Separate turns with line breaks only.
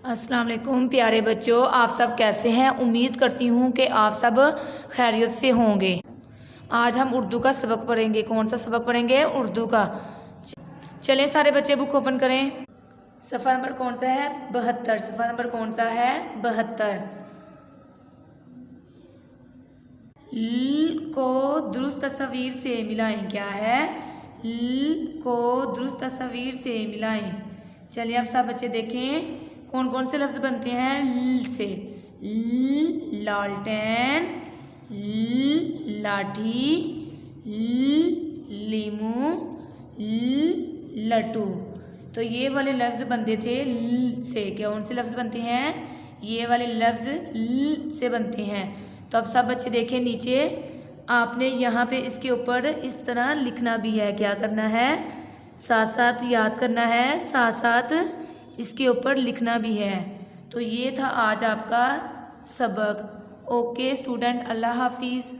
अस्सलाम वालेकुम प्यारे बच्चों, आप सब कैसे हैं। उम्मीद करती हूँ कि आप सब खैरियत से होंगे। आज हम उर्दू का सबक पढ़ेंगे। कौन सा सबक पढ़ेंगे? उर्दू का। चलें सारे बच्चे बुक ओपन करें। सफ़ा नंबर कौन सा है? 72। सफ़ा नंबर कौन सा है? 72। ल को दुरुस्त तस्वीर से मिलाएं। क्या है? ल को दुरुस्त तस्वीर से मिलाएं। चलिए अब सब बच्चे देखें कौन कौन से लफ्ज़ बनते हैं ल से। ल लालटेन, ल लाठी, ल लीमू, ल लट्टू। तो ये वाले लफ्ज़ बनते थे ल से। कौन से लफ्ज़ बनते हैं? ये वाले लफ्ज़ ल से बनते हैं। तो अब सब बच्चे देखें नीचे, आपने यहाँ पे इसके ऊपर इस तरह लिखना भी है। क्या करना है? साथ साथ याद करना है, साथ साथ इसके ऊपर लिखना भी है। तो ये था आज आपका सबक। ओके स्टूडेंट, अल्लाह हाफिज़।